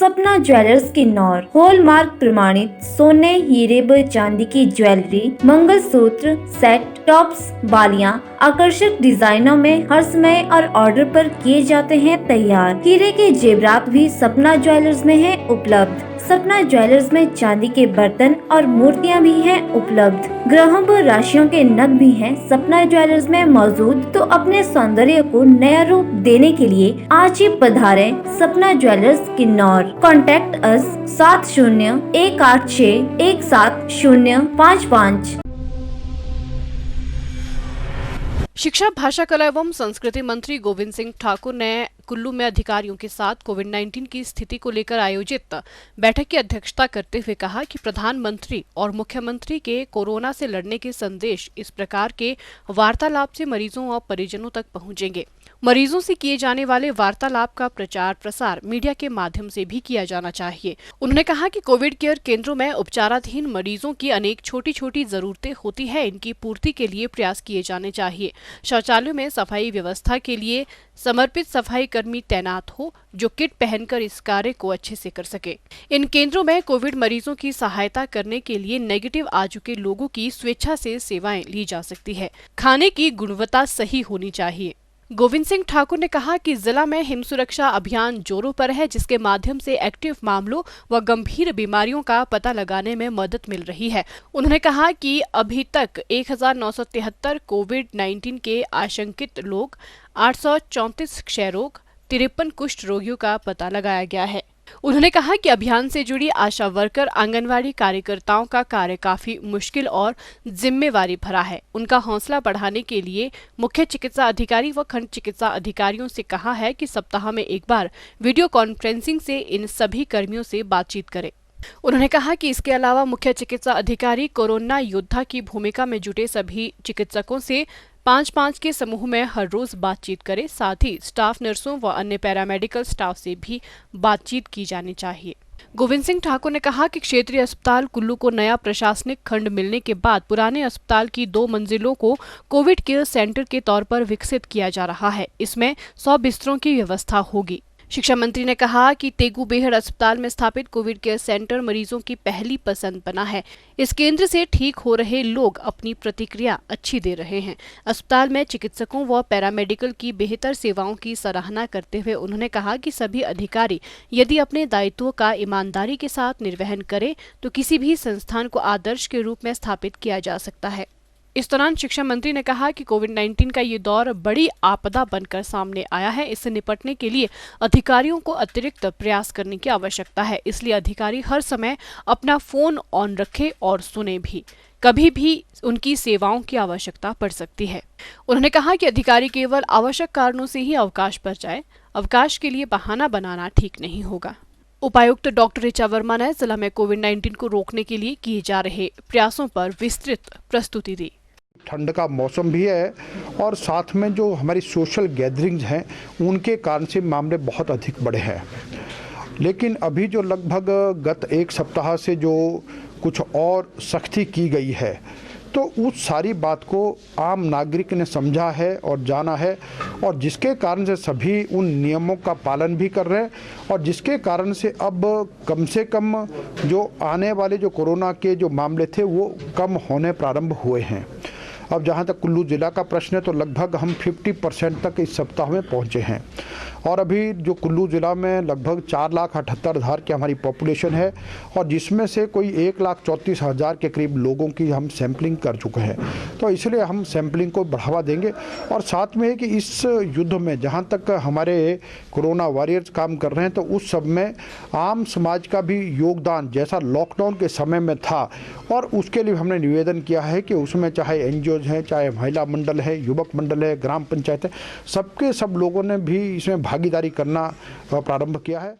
सपना jewellers Kinnaur hallmark प्रमाणित सोने, हीरे व चांदी की ज्वेलरी, मंगलसूत्र, सेट, टॉप्स, बालियां आकर्षक डिजाइनों में हर समय और ऑर्डर पर किए जाते हैं तैयार। हीरे के जेवरात भी सपना ज्वेलर्स में है उपलब्ध। सपना ज्वेलर्स में चांदी के बर्तन और मूर्तियां भी हैं उपलब्ध। ग्रहों व राशियों के नग भी हैं सपना ज्वेलर्स में मौजूद। तो अपने सौंदर्य को नया रूप देने के लिए आज ही पधारें सपना ज्वेलर्स किन्नौर। Contact us 70-186-17055। शिक्षा, भाषा, कला एवं संस्कृति मंत्री गोविंद सिंह ठाकुर ने कुल्लू में अधिकारियों के साथ कोविड-19 की स्थिति को लेकर आयोजित बैठक की अध्यक्षता करते हुए कहा कि प्रधानमंत्री और मुख्यमंत्री के कोरोना से लड़ने के संदेश इस प्रकार के वार्तालाप से मरीजों और परिजनों तक पहुंचेंगे। मरीजों से किए जाने वाले वार्तालाप का प्रचार प्रसार मीडिया के माध्यम से भी किया जाना चाहिए। उन्होंने कहा कि कोविड केयर केंद्रों में उपचाराधीन मरीजों की अनेक छोटी छोटी जरूरतें होती है, इनकी पूर्ति के लिए प्रयास किए जाने चाहिए। शौचालयों में सफाई व्यवस्था के लिए समर्पित सफाई कर्मी तैनात हो जो किट पहनकर इस कार्य को अच्छे से कर सके। इन केंद्रों में कोविड मरीजों की सहायता करने के लिए नेगेटिव आ चुके लोगों की स्वेच्छा से सेवाएं ली जा सकती है। खाने की गुणवत्ता सही होनी चाहिए। गोविंद सिंह ठाकुर ने कहा कि जिला में हिम सुरक्षा अभियान जोरों पर है, जिसके माध्यम से एक्टिव मामलों व गंभीर बीमारियों का पता लगाने में मदद मिल रही है। उन्होंने कहा कि अभी तक 1973 कोविड-19 के आशंकित लोग, 834 क्षय रोग, 53 कुष्ठ रोगियों का पता लगाया गया है। उन्होंने कहा कि अभियान से जुड़ी आशा वर्कर, आंगनवाड़ी कार्यकर्ताओं का कार्य काफी मुश्किल और जिम्मेवारी भरा है। उनका हौसला बढ़ाने के लिए मुख्य चिकित्सा अधिकारी व खंड चिकित्सा अधिकारियों से कहा है कि सप्ताह में एक बार वीडियो कॉन्फ्रेंसिंग से इन सभी कर्मियों से बातचीत करें। उन्होंने कहा कि इसके अलावा मुख्य चिकित्सा अधिकारी कोरोना योद्धा की भूमिका में जुटे सभी चिकित्सकों से 5-5 के समूह में हर रोज बातचीत करें। साथ ही स्टाफ नर्सों व अन्य पैरामेडिकल स्टाफ से भी बातचीत की जानी चाहिए। गोविंद सिंह ठाकुर ने कहा कि क्षेत्रीय अस्पताल कुल्लू को नया प्रशासनिक खंड मिलने के बाद पुराने अस्पताल की 2 मंजिलों को कोविड केयर सेंटर के तौर पर विकसित किया जा रहा है। इसमें 100 बिस्तरों की व्यवस्था होगी। शिक्षा मंत्री ने कहा कि तेगू बेहड़ अस्पताल में स्थापित कोविड केयर सेंटर मरीजों की पहली पसंद बना है। इस केंद्र से ठीक हो रहे लोग अपनी प्रतिक्रिया अच्छी दे रहे हैं। अस्पताल में चिकित्सकों व पैरामेडिकल की बेहतर सेवाओं की सराहना करते हुए उन्होंने कहा कि सभी अधिकारी यदि अपने दायित्वों का ईमानदारी के साथ निर्वहन करें तो किसी भी संस्थान को आदर्श के रूप में स्थापित किया जा सकता है। इस दौरान शिक्षा मंत्री ने कहा कि कोविड-19 का ये दौर बड़ी आपदा बनकर सामने आया है। इससे निपटने के लिए अधिकारियों को अतिरिक्त प्रयास करने की आवश्यकता है। इसलिए अधिकारी हर समय अपना फोन ऑन रखें और सुने भी। कभी भी उनकी सेवाओं की आवश्यकता पड़ सकती है। उन्होंने कहा कि अधिकारी केवल आवश्यक कारणों से ही अवकाश पर जाए। अवकाश के लिए बहाना बनाना ठीक नहीं होगा। उपायुक्त डॉक्टर ऋचा वर्मा ने जिला में कोविड-19 को रोकने के लिए किए जा रहे प्रयासों पर विस्तृत प्रस्तुति दी। ठंड का मौसम भी है और साथ में जो हमारी सोशल गैदरिंग्स हैं उनके कारण से मामले बहुत अधिक बढ़े हैं। लेकिन अभी जो लगभग गत 1 सप्ताह से जो कुछ और सख्ती की गई है तो उस सारी बात को आम नागरिक ने समझा है और जाना है और जिसके कारण से सभी उन नियमों का पालन भी कर रहे हैं और जिसके कारण से अब कम से कम जो आने वाले जो कोरोना के जो मामले थे वो कम होने प्रारंभ हुए हैं। अब जहाँ तक कुल्लू ज़िला का प्रश्न है तो लगभग हम 50% तक इस सप्ताह में पहुँचे हैं और अभी जो कुल्लू ज़िला में लगभग 4,78,000 की हमारी पॉपुलेशन है और जिसमें से कोई 1,34,000 के करीब लोगों की हम सैंपलिंग कर चुके हैं। तो इसलिए हम सैंपलिंग को बढ़ावा देंगे और साथ में है कि इस युद्ध में जहाँ तक हमारे कोरोना वॉरियर्स काम कर रहे हैं तो उस सब में आम समाज का भी योगदान जैसा लॉकडाउन के समय में था और उसके लिए हमने निवेदन किया है कि उसमें चाहे NGOs हैं, चाहे महिला मंडल है, युवक मंडल है, ग्राम पंचायत है, सब लोगों ने भी इसमें भागीदारी करना प्रारंभ किया है।